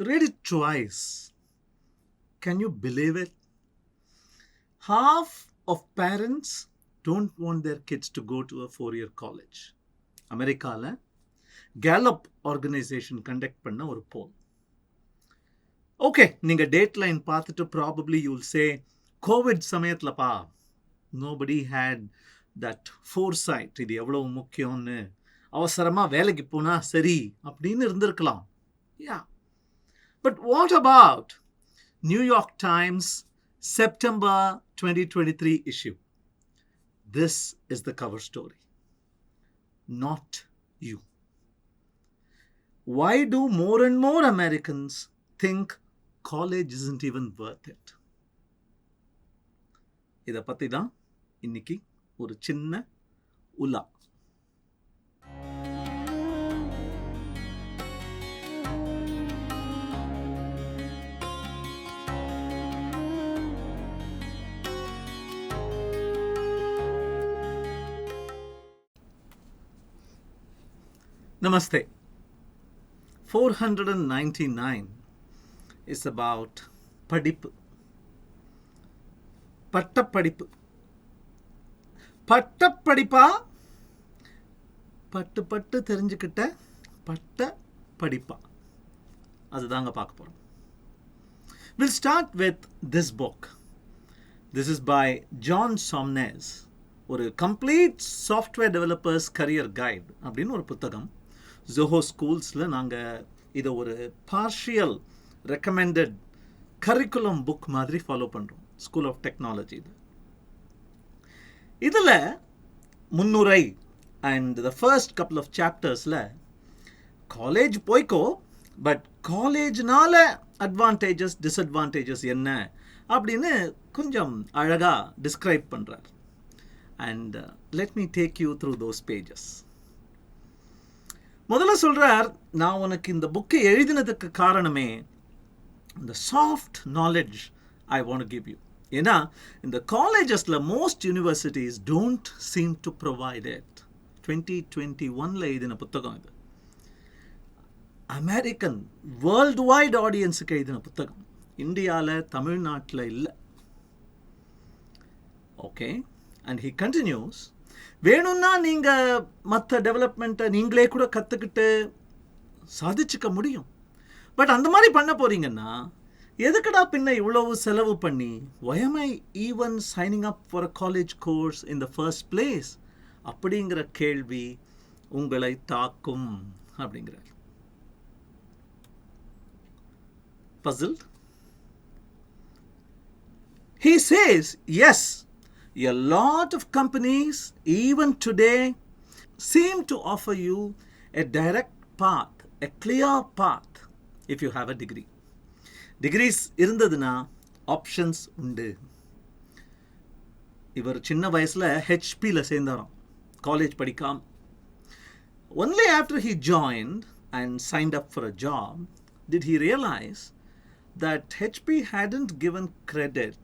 Read it twice. Can you believe it? Half of parents don't want their kids to go to a 4-year college. அமெரிக்காவில் கேலப் organisation conduct பண்ண ஒரு poll. Okay, நீங்கள் date line பார்த்துட்டு probably you will say covid சமயத்தில்ப்பா nobody had that foresight, இது எவ்வளோ முக்கியம்னு அவசரமாக வேலைக்கு போனால் சரி அப்படின்னு இருந்திருக்கலாம். Yeah, but what about New York Times September 2023 issue? This is the cover story. Not you. Why do more and more Americans think college isn't even worth it? இதை பற்றி தான் இன்னைக்கு ஒரு சின்ன உலா. Namaste. 499 is about படிப்பு. பட்டப்படிப்பு. பட்டப்படிப்பா பட்டு தெரிஞ்சுக்கிட்ட பட்ட படிப்பா, அதுதாங்க பார்க்க போகிறோம். We'll start with this book. This is by John Somnes. ஒரு complete software developers career guide அப்படின்னு ஒரு புத்தகம். ஜோஹோ ஸ்கூல்ஸில் நாங்கள் இதை ஒரு பார்ஷியல் ரெக்கமெண்டட் கரிக்குலம் புக் மாதிரி ஃபாலோ பண்ணுறோம், ஸ்கூல் ஆஃப் டெக்னாலஜி. இதில் முன்னுரை and the first couple of சாப்டர்ஸில் காலேஜ் போய்க்கோ, பட் காலேஜ்னால அட்வான்டேஜஸ் டிஸ்அட்வான்டேஜஸ் என்ன அப்படின்னு கொஞ்சம் அழகாக டிஸ்கிரைப் பண்ணுறார். And let me take you through those pages. முதல்ல சொல்றார், நான் உனக்கு இந்த புக்கை எழுதினதுக்கு காரணமே இந்த soft knowledge I want to give you. ஏன்னா இந்த காலேஜஸில் most universities don't seem to provide it. 2021 எழுதின புத்தகம் இது. அமெரிக்கன் வேர்ல்டு வைட் ஆடியன்ஸுக்கு எழுதின புத்தகம், இந்தியாவில் தமிழ்நாட்டில் இல்லை. ஓகே, and he continues, வேணும்னா நீங்கள் மற்ற டெவலப்மெண்ட்டை நீங்களே கூட கற்றுக்கிட்டு சாதிச்சுக்க முடியும். பட் அந்த மாதிரி பண்ண போகிறீங்கன்னா எதுக்குடா பின்ன இவ்வளவு செலவு பண்ணி why am I even signing up for a college course in the first place அப்படிங்கிற கேள்வி உங்களை தாக்கும் அப்படிங்கிறார். Puzzled? He says, yes, a lot of companies, even today, seem to offer you a direct path, a clear path, if you have a degree. Degrees irundaduna options undu. இவர் சின்ன வயசில் ஹெச்பியில் சேர்ந்தாராம், college படிக்காம. Only after he joined and signed up for a job did he realize that HP hadn't given credit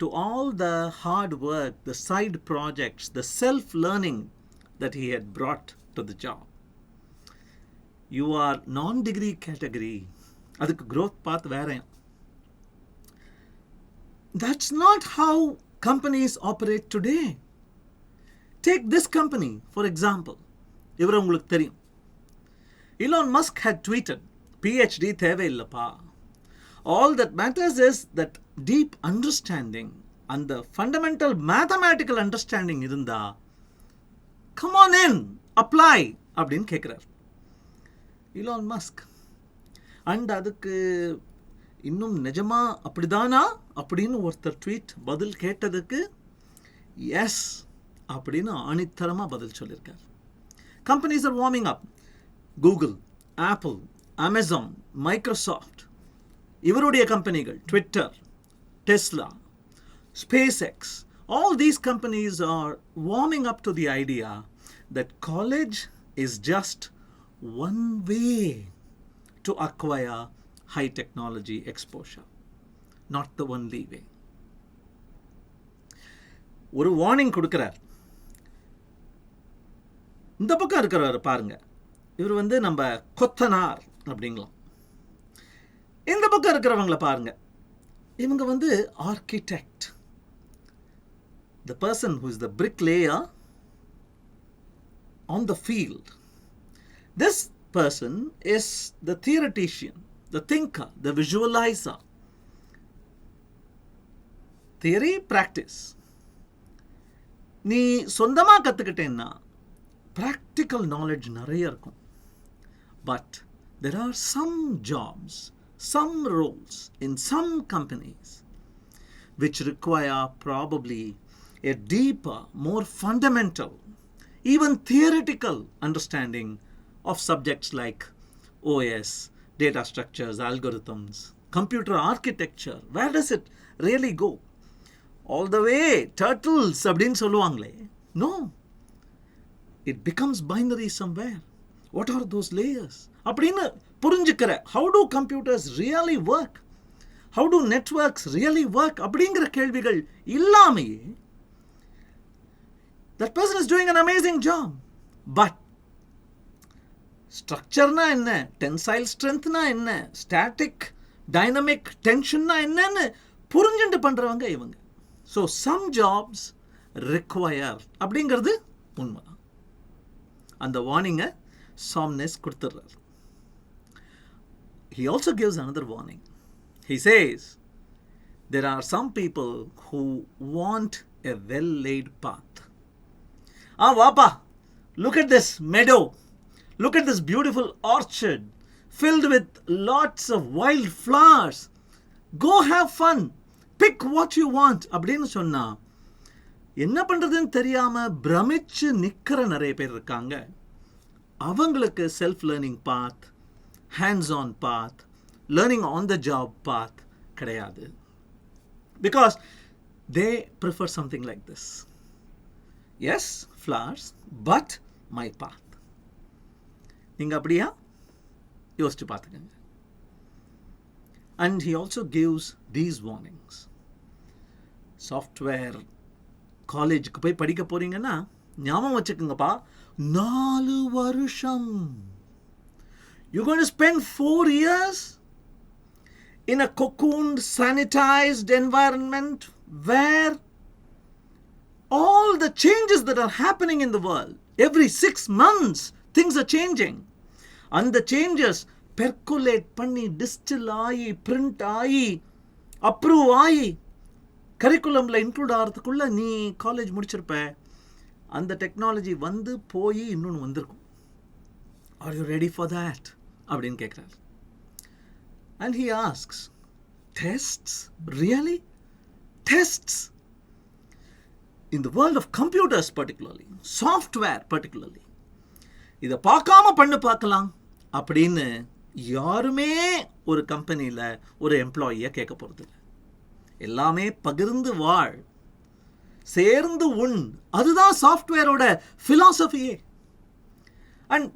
to all the hard work, the side projects, the self-learning that he had brought to the job. You are non-degree category. அதுக்கு growth path வேற. That's not how companies operate today. Take this company, for example. இவர் உங்களுக்கு தெரியும். Elon Musk had tweeted, PhD தேவையில்லப்பா. All that matters is that deep understanding and the fundamental mathematical understanding இருந்தா come on in, apply அப்படின்னு கேட்குறார் Elon Musk. And அதுக்கு இன்னும் நிஜமா அப்படிதானா அப்படின்னு ஒருத்தர் ட்வீட் பதில் கேட்டதுக்கு எஸ் அப்படின்னு ஆணித்தரமாக பதில் சொல்லியிருக்கார். Companies are warming up. Google, apple, Amazon, Microsoft, இவருடைய கம்பெனிகள், Twitter, Tesla, SpaceX, all these companies are warming up to the idea that college is just one way to acquire high technology exposure, not the only way. ஒரு warning கொடுக்கிறார். இந்த பக்கம் இருக்கிறவர் பாருங்க, இவர் நம்ம கொத்தனார் அப்படிங்களாம். பக்கம் இருக்கிறவங்கள பாருங்க. இவங்க வந்து architect. The person who is the bricklayer on the field. This person is the theoretician, the thinker, the visualizer. Theory, practice. நீ சொந்தமா கத்துக்கிட்டேன்னா practical knowledge நிறைய இருக்கும். But there are some jobs, some roles in some companies which require probably a deeper, more fundamental, even theoretical understanding of subjects like OS, data structures, algorithms, computer architecture. Where does it really go? All the way turtles அப்படின்னு சொல்லுவாங்களே. No. It becomes binary somewhere. What are those layers? அப்படின்னு புரிஞ்சுக்கிற how do computers really work? How do networks really work? அப்படிங்கிற கேள்விகள் இல்லாமையே that person is doing an amazing job. But ஸ்ட்ரக்சர்னா என்ன, tensile ஸ்ட்ரென்த்னா என்ன, static dynamic டென்ஷன்னா என்னன்னு புரிஞ்சுட்டு பண்றவங்க இவங்க. ஸோ சம் ஜாப்ஸ் ரிக்வயர் அப்படிங்கிறது உண்மைதான். அந்த வார்னிங்கை சாம்னஸ் கொடுத்துட்றார். He also gives another warning. He says there are some people who want a well-laid path. Vapa, look at this meadow. Look at this beautiful orchard filled with lots of wild flowers. Go have fun. Pick what you want. அப்படின்னு சொன்னா என்ன பண்றதுன்னு தெரியாம பிரமிச்சு நிக்கிற நிறைய பேர் இருக்காங்க. அவங்களுக்கு self learning path, hands on path, learning on the job path கிடையாது. Because they prefer something like this. Yes, flowers, but my path. நீங்கள் அப்படியா யோசிச்சு பார்த்துக்கங்க. And he also gives these warnings. Software காலேஜுக்கு போய் படிக்க போறீங்கன்னா ஞாபகம் வச்சுக்கோங்கப்பா, 4 வருஷம். You're going to spend 4 years in a cocooned, sanitized environment where all the changes that are happening in the world, every 6 months things are changing. And the changes percolate பண்ணி distil ஆகி print ஆகி approve ஆகி கரிக்குலமில் include ஆகிறதுக்குள்ள நீ college முடிச்சிருப்ப. அந்த technology வந்து போய் இன்னொன்று வந்திருக்கும். Are you ready for that அப்படின்னு கேட்குறாரு. And he asks, tests, really tests? In the world of computers particularly, software particularly, இதை பார்க்காம பண்ணு பார்க்கலாம் அப்படின்னு யாருமே ஒரு கம்பெனியில் ஒரு எம்ப்ளாயியை கேட்க போகிறது இல்லை. எல்லாமே பகிர்ந்து வாழ், சேர்ந்து உண், அதுதான் சாஃப்ட்வேரோட ஃபிலாசபியே. And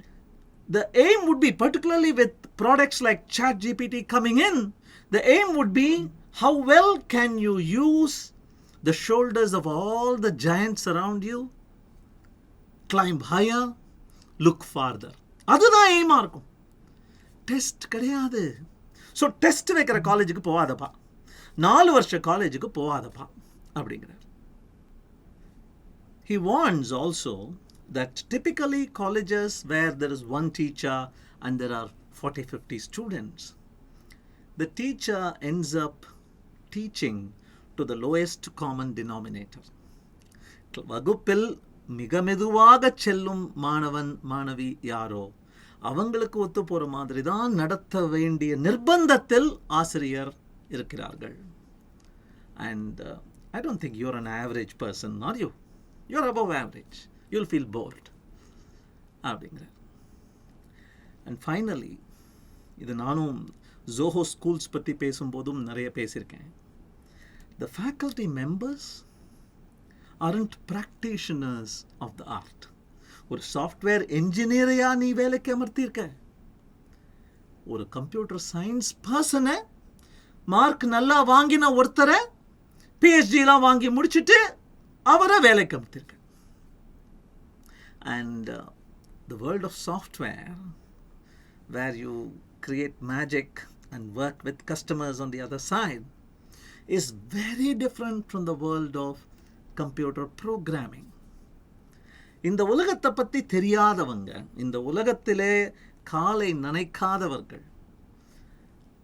the aim would be, particularly with products like ChatGPT coming in, the aim would be how well can you use the shoulders of all the giants around you, climb higher, look farther. அதுதான் எய்மா இருக்கும். Test கிடையாது. So test வைக்கிற காலேஜுக்கு போகாதப்பா, 4 வருஷ காலேஜுக்கு போகாதப்பா அப்படிங்கிறார். He warns also that typically colleges where there is one teacher and there are 40-50 students, the teacher ends up teaching to the lowest common denominator. வகுப்பில் மிக மெதுவாக செல்லும் மாணவன் மாணவி யாரோ அவங்களுக்கு ஒத்து போற மாதிரி தான் நடத்த வேண்டிய நிர்பந்தத்தில் ஆசிரியர் இருக்கிறார்கள். And I don't think you're an average person, are you? You're above average. You'll feel bored. அப்படிங்கிறார். And finally, இது நானும் ஜோஹோ ஸ்கூல்ஸ் பற்றி பேசும்போதும் நிறைய பேசியிருக்கேன். The faculty members aren't practitioners of the art. ஒரு சாஃப்ட்வேர் என்ஜினியரையா நீ வேலைக்கு அமர்த்தியிருக்க? ஒரு கம்ப்யூட்டர் சயின்ஸ் பர்சனை, மார்க் நல்லா வாங்கின ஒருத்தரை, பிஹெச்டிலாம் வாங்கி முடிச்சுட்டு அவரை வேலைக்கு அமர்த்தியிருக்க. And the world of software, where you create magic and work with customers on the other side is very different from the world of computer programming. இந்த உலகத்தை பற்றி தெரியாதவங்க, இந்த உலகத்திலே காலை நனைக்காதவர்கள்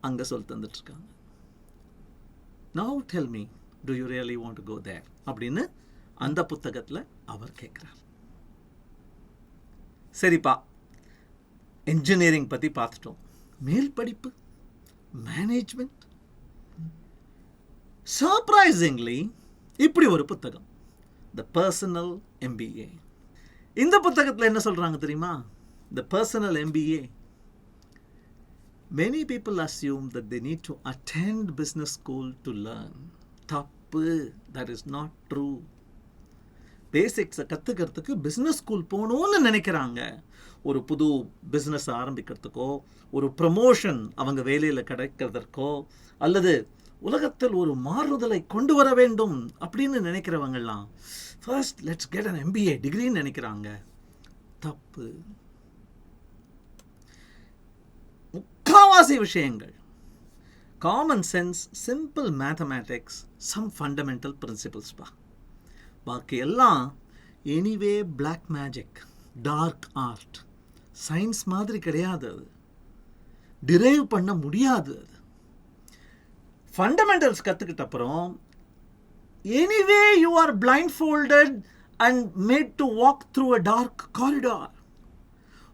அங்கே சொல் தந்துட்டுருக்காங்க. Now tell me, do you really want to go there? அப்படின்னு அந்த புத்தகத்தில் அவர் கேட்குறார். சரிப்பா, என்ஜினியரிங் பற்றி பார்த்துட்டோம். மேல் படிப்பு, மேனேஜ்மெண்ட். சர்ப்ரைசிங்லி இப்படி ஒரு புத்தகம், த பர்சனல் MBA. இந்த புத்தகத்தில் என்ன சொல்கிறாங்க தெரியுமா? த personal MBA. Many people assume that they need to attend business school to learn. தப்பு. That is not true. பேசிக்ஸை கற்றுக்கிறதுக்கு பிஸ்னஸ் ஸ்கூல் போகணும்னு நினைக்கிறாங்க. ஒரு புது பிஸ்னஸ் ஆரம்பிக்கிறதுக்கோ, ஒரு ப்ரமோஷன் அவங்க வேலையில் கிடைக்கிறதற்கோ, அல்லது உலகத்தில் ஒரு மாறுதலை கொண்டு வர வேண்டும் அப்படின்னு நினைக்கிறவங்கெல்லாம் first let's get an MBA டிகிரின்னு நினைக்கிறாங்க. தப்பு. முக்காவாசி விஷயங்கள் common sense, simple mathematics, some fundamental principles பா. பாக்கி எல்லாம் anyway black magic, dark art, science மாதிரி கிடையாது. அது டிரைவ் பண்ண முடியாது. அது ஃபண்டமெண்டல்ஸ் கற்றுக்கிட்ட அப்புறம் anyway you are blindfolded and made to walk through a dark corridor.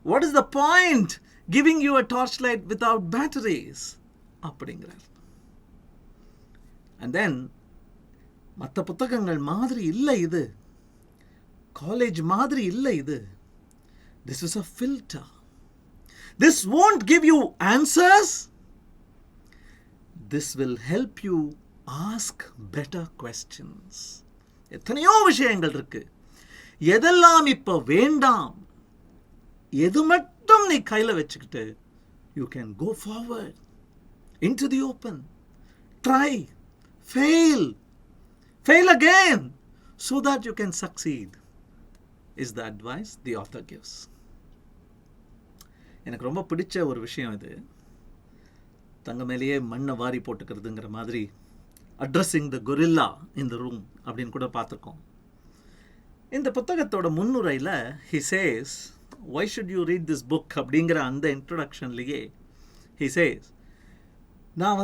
What is the point giving you a torchlight without batteries? அப்படிங்கிறார். And then மற்ற புத்தகங்கள் மாதிரி இல்லை இது, காலேஜ் மாதிரி இல்லை இது. This is a filter. This won't give you answers. This will help you ask better questions. எத்தனையோ விஷயங்கள் இருக்கு. எதெல்லாம் இப்போ வேண்டாம், எது மட்டும் நீ கையில் வச்சுக்கிட்டு you can go forward into the open, try, fail again so that you can succeed, is the advice the author gives. எனக்கு ரொம்ப பிடிச்ச ஒரு விஷயம் இது. தங்க மேலேயே மண்ணை வாரி போட்டுக்கிறதுங்கிற மாதிரி addressing the gorilla in the room அப்படின்னு கூட பார்த்துருக்கோம். இந்த புத்தகத்தோட முன்னுரையில் he says, why should you read this book அப்படிங்கிற அந்த இன்ட்ரொடக்ஷன்லேயே he says, நான்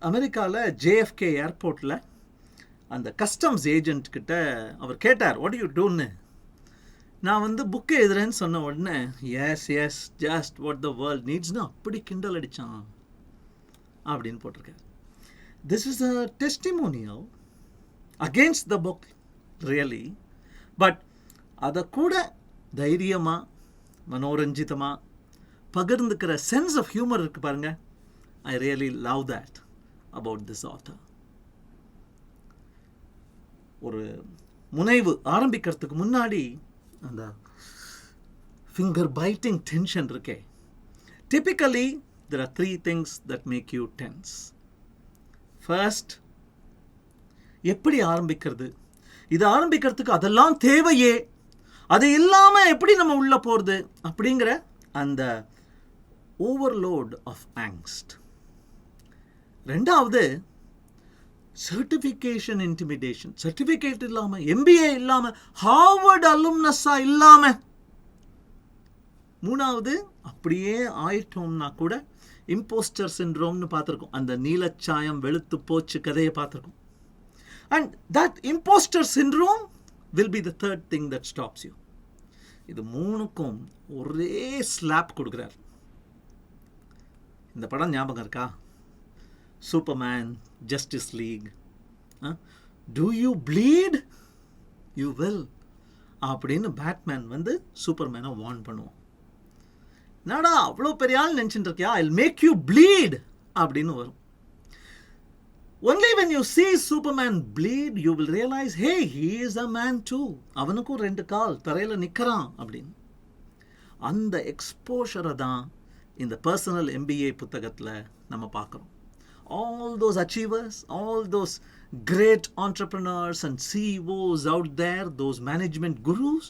அமெரிக்காவில் JFK ஏர்போர்ட்டில் அந்த கஸ்டம்ஸ் ஏஜென்ட் கிட்ட அவர் கேட்டார், வாட் யூ டூன்னு. நான் புக்கு எழுதுறேன்னு சொன்ன உடனே yes just what the world நீட்ஸ்னு அப்படி கிண்டல் அடித்தான் அப்படின்னு போட்டிருக்காரு. This is a testimonial against the book really. But அதை கூட தைரியமாக, மனோரஞ்சிதமாக பகிர்ந்துக்கிற சென்ஸ் ஆஃப் ஹியூமர் இருக்குது பாருங்க. I really love that about this author. ஒரு முனைவு ஆரம்பிக்கிறதுக்கு முன்னாடி அந்த ஃபிங்கர் பைட்டிங் டென்ஷன் இருக்கே. Typically there are 3 things that make you tense. First, எப்படி ஆரம்பிக்கிறது, இது ஆரம்பிக்கிறதுக்கு அதெல்லாம் தேவையே, அது இல்லாமல் எப்படி நம்ம உள்ள போகிறது அப்படிங்கிற அந்த ஓவர்லோட் ஆஃப் ஆங்ஸ்ட். ரெண்டாவது, சர்டிஃபிகேஷன் இன்டிமிடேஷன். சர்டிஃபிகேட் இல்லாமல், MBA இல்லாமல், ஹார்வர்ட் அலும்னஸாக இல்லாமல். மூணாவது, அப்படியே ஆயிட்டோம்னா கூட இம்போஸ்டர் சிண்ட்ரோம்னு பார்த்துருக்கோம். அந்த நீலச்சாயம் வெளுத்து போச்சு கதையை பார்த்துருக்கோம். And that imposter syndrome will be the third thing that stops you. இது மூணுக்கும் ஒரே ஸ்லாப் கொடுக்குறார். இந்த படம் ஞாபகம் இருக்கா? Superman, Justice League. Do you bleed, you will அப்படின்னு பேட்மேன் சூப்பர்மேனை வார்ன் பண்ணுவோம். நாடா அவ்வளோ பெரிய ஆள் நினச்சிட்டு இருக்கியா, I will make you bleed அப்படின்னு வரும். Only when you see Superman bleed, you will realize, hey, he is a man too. அவனுக்கும் 2 கால் தரையில் நிற்கிறான் அப்படின்னு. அந்த எக்ஸ்போஷரை தான் இந்த பர்சனல் MBA புத்தகத்தில் நம்ம பார்க்குறோம். All those achievers, all those great entrepreneurs and CEOs out there, those management gurus,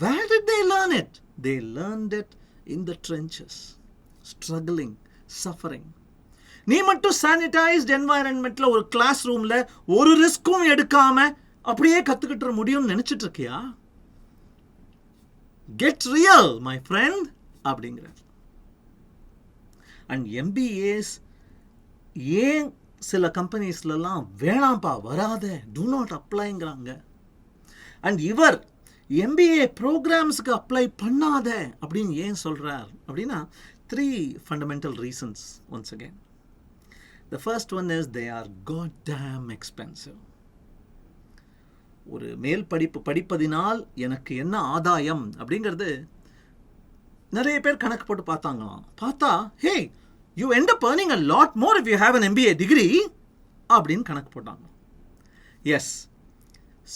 where did they learn it? They learned it in the trenches, struggling, suffering. நீ மட்டும் சானிடைஸ்ட் என்வாயரன்மெண்ட்ல ஒரு கிளாஸ் ரூம்ல ஒரு ரிஸ்க்கும் எடுக்காம அப்படியே கத்துக்கிட்டு முடியும்னு நினைச்சிட்டு இருக்கியா? கெட் ரியல் மை ஃப்ரெண்ட் அப்படிங்கிறார். அண்ட் எம்பிஏஸ் ஏன் சில கம்பெனிஸ்லாம் வேணாம்ப்பா வராத, டூ நாட் அப்ளைங்கிறாங்க. அண்ட் இவர் எம்பிஏ ப்ரோக்ராம்ஸுக்கு அப்ளை பண்ணாத அப்படின்னு ஏன் சொல்றார் அப்படின்னா 3 fundamental reasons once again. The first one is they are goddamn expensive. ஒரு மேல் படிப்பு படிப்பதினால் எனக்கு என்ன ஆதாயம் அப்படிங்கிறது நிறைய பேர் கணக்கு போட்டு பார்த்தாங்களாம். பார்த்தா hey you end up earning a lot more if you have an MBA degree அப்படின்னு கணக்கு போட்டாங்க. எஸ்,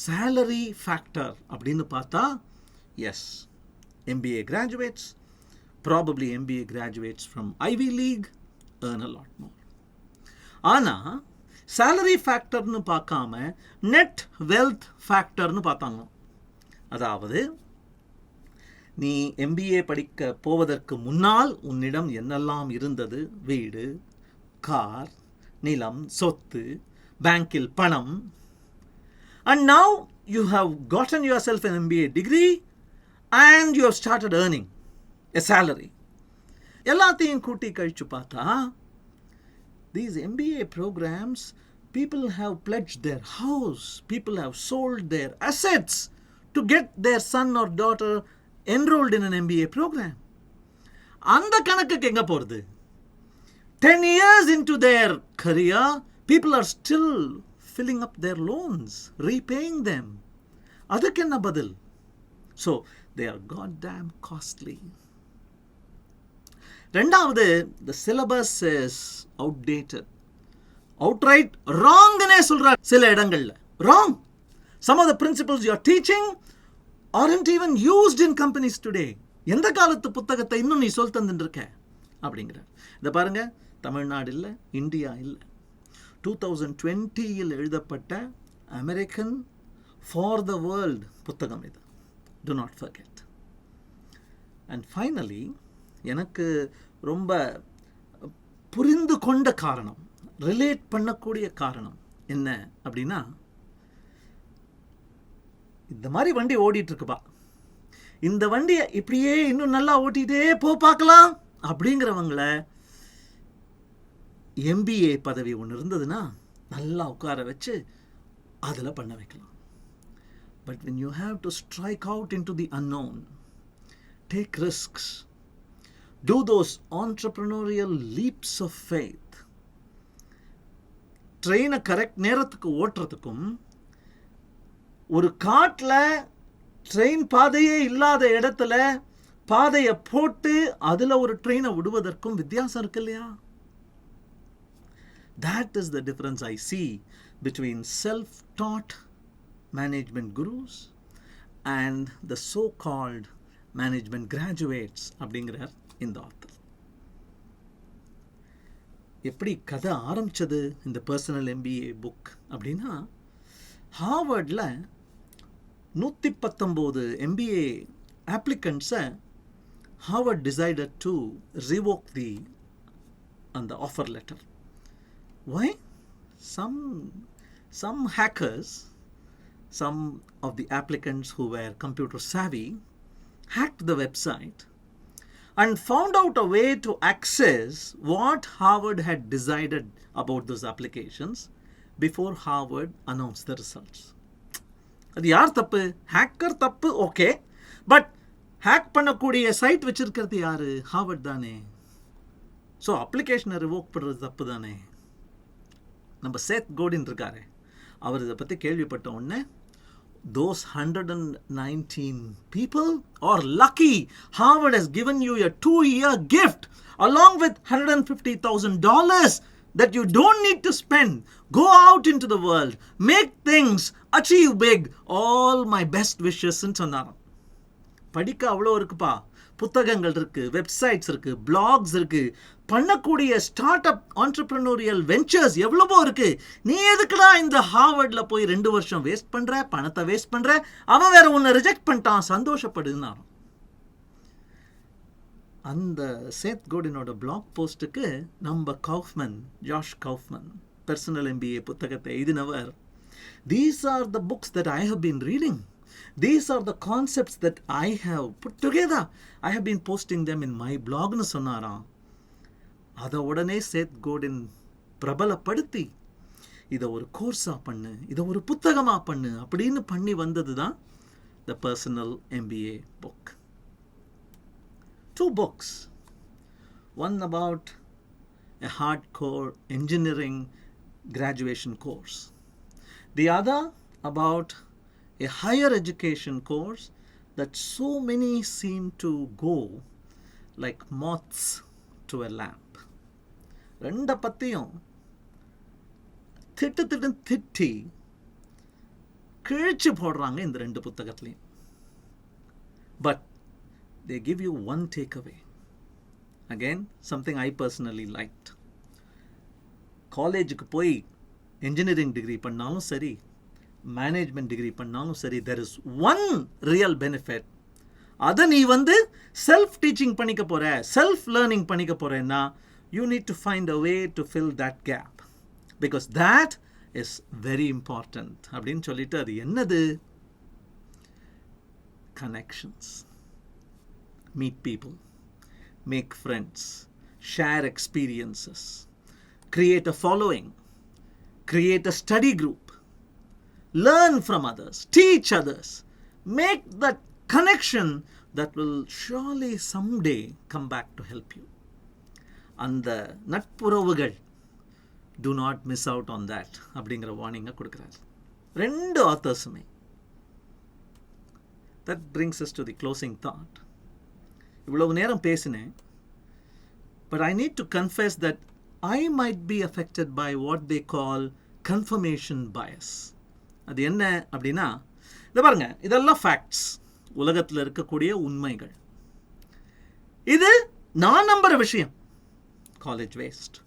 salary factor அப்படின்னு பார்த்தா S, MBA graduates, probably MBA graduates from Ivy League earn a lot more. ஆனா salary factorன்னு பார்க்காம net wealth factorன்னு பார்த்தாங்க. அதாவது நீ MBA படிக்க போவதற்கு முன்னால் உன்னிடம் என்னெல்லாம் இருந்தது, வீடு, கார், நிலம், சொத்து, பேங்கில் பணம். And now you have gotten yourself an MBA degree and you have started earning a salary. எல்லாத்தையும் கூட்டி கழிச்சு பார்த்தா these MBA programs, people have pledged their house, people have sold their assets to get their son or daughter enrolled in an MBA program. அந்த கணக்குக்கு எங்க போறது? 10 years into their career, people are still filling up their loans, repaying them. அதுக்கு என்ன பதில்? So they are goddamn costly. ரெண்டாவது, the syllabus is outdated, outright wrong னே சொல்றார் சில இடங்கள்ல. wrong. Some of the principles you are teaching aren't even used in companies today. எந்த காலத்து புத்தகத்தை இன்னும் நீ சொல் தந்துட்டு இருக்க அப்படிங்கிறார். இதை பாருங்க, தமிழ்நாடு இல்லை, இந்தியா இல்லை, 2020 எழுதப்பட்ட அமெரிக்கன் ஃபார் த வேர்ல்ட் புத்தகம் இது. To not forget. And finally எனக்கு ரொம்ப புரிந்து கொண்ட காரணம், ரிலேட் பண்ணக்கூடிய காரணம் என்ன அப்படின்னா, இந்த மாதிரி வண்டி ஓடிட்டு இருக்குப்பா, இந்த வண்டியை இப்படியே இன்னும் நல்லா ஓட்டிகிட்டே பார்க்கலாம் அப்படிங்கிறவங்கள MBA பதவி ஒன்று இருந்ததுன்னா நல்லா உட்கார வச்சு அதில் பண்ண வைக்கலாம். But when you have to strike out into the unknown, take risks, do those entrepreneurial leaps of faith, ட்ரெயினை கரெக்ட் நேரத்துக்கு ஓட்டுறதுக்கும் ஒரு காட்டில் ட்ரெயின் பாதையே இல்லாத இடத்துல பாதையை போட்டு அதில் ஒரு ட்ரெயினை விடுவதற்கும் வித்தியாசம் இருக்கு இல்லையா? That is the difference I see between self-taught management gurus and the so-called management graduates அப்படிங்கிறார் இந்த ஆத்தர். எப்படி கதை ஆரம்பிச்சது இந்த பர்சனல் MBA புக் அப்படின்னா, ஹார்வர்டில் 119 MBA applicants-ஐ Harvard decided to revoke the offer letter. Why? Some hackers, some of the applicants who were computer savvy, hacked the website and found out a way to access what Harvard had decided about those applications before Harvard announced the results. அது யார் தப்பு? Hacker தப்பு, okay. But hack பண்ணக்கூடிய side வச்சிருக்கிறது யாரு? Harvard தானே. So அப்ளிகேஷனை revoke பண்ணுறது தப்பு தானே. நம்ம சேத் கோடின் இருக்காரு, அவர் இதை பற்றி கேள்விப்பட்ட உடனே those 119 people are lucky. Harvard has given you a 2-year gift along with $150,000 that you don't need to spend. Go out into the world, make things, achieve big. All my best wishes ன்னு சொன்னாராம். படிக்க அவ்வளோ இருக்குப்பா, புத்தகங்கள் இருக்கு, websites இருக்கு, blocks இருக்கு, பண்ணக்கூடிய ஸ்டார்ட் அப் ஆண்டர்பிரினோரியல் வெஞ்சர்ஸ் எவ்வளவோ இருக்கு. நீ எதுக்குடா இந்த ஹார்வர்ட்ல போய் 2 வருஷம் வேஸ்ட் பண்ற, பணத்தை வேஸ்ட் பண்ற? அவன் வேற உன்னை ரிஜெக்ட் பண்ணிட்டான், சந்தோஷப்படுனாராம். அந்த சேத் கோடினோட பிளாக் போஸ்ட்டுக்கு நம்ம ஜாஷ் கவுஃப்மன் Personal MBA புத்தகத்தை எழுதினவர், these are the books that I have been reading. These are the concepts that I have put together. I have been posting them in my blog னு சொன்னாராம். அதை உடனே சேத் கோடின் பிரபலப்படுத்தி இதை ஒரு கோர்ஸாக பண்ணு, இதை ஒரு புத்தகமாக பண்ணு அப்படின்னு பண்ணி வந்தது தான் The Personal MBA Book. 2 books. One about a hardcore engineering graduation course. The other about a higher education course that so many seem to go like moths to a lamp. ரெண்ட பத்தியும் திட்டி கிழிச்சு போடுறாங்க இந்த 2 புத்தகத்திலையும். But they give you one takeaway. Again, something I personally liked. காலேஜுக்கு போய் engineering degree பண்ணாலும் சரி, மேனேஜ்மெண்ட் டிகிரி பண்ணாலும் சரி, there is one real benefit. அதை நீ செல்ஃப் டீச்சிங் பண்ணிக்க போற, செல்ஃப் லேர்னிங் பண்ணிக்க போறேன்னா you need to find a way to fill that gap, because that is very important. அப்படின்னு சொல்லிட்டு அது என்னது? Connections. Meet people, make friends, share experiences, create a following, create a study group, learn from others, teach others, make that connection that will surely someday come back to help you. அந்த நட்புறவுகள், do not miss out on that அப்படிங்கிற வார்னிங்கை கொடுக்குறாரு 2 ஆத்தர்ஸுமே. That brings us to the closing thought. இவ்வளவு நேரம் பேசினேன், but I need to confess that I might be affected by what they call confirmation bias. அது என்ன அப்படின்னா, இதை பாருங்க, இதெல்லாம் ஃபேக்ட்ஸ், உலகத்தில் இருக்கக்கூடிய உண்மைகள். இது நான் நம்புற விஷயம். College waste,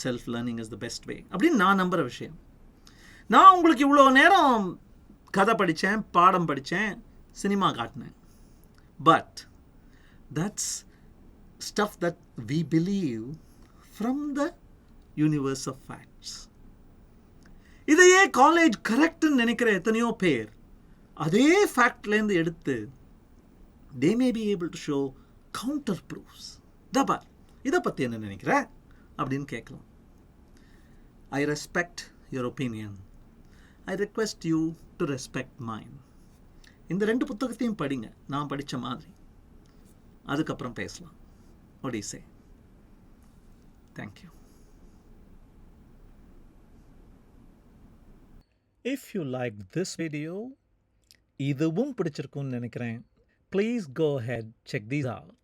self learning is the best way அப்படின்னு நான் நம்புற விஷயம். நான் உங்களுக்கு இவ்வளோ நேரம் கதை படித்தேன், பாடம் படித்தேன், சினிமா காட்டினேன். But that's stuff that we believe from the universe of facts. இதையே காலேஜ் கரெக்டுன்னு நினைக்கிற எத்தனையோ பேர் அதே ஃபேக்ட்லேருந்து எடுத்து they may be able to show counter proofs. தபார், இதை பற்றி என்ன நினைக்கிற அப்படின்னு கேட்கலாம். I respect your opinion. I request you to respect mine. இந்த 2 புத்தகத்தையும் படிங்க, நான் படித்த மாதிரி. அதுக்கப்புறம் பேசலாம். What do you say? Thank you. If you liked this video, இதுவும் பிடிச்சிருக்கும்னு நினைக்கிறேன். Please go ahead, check these out.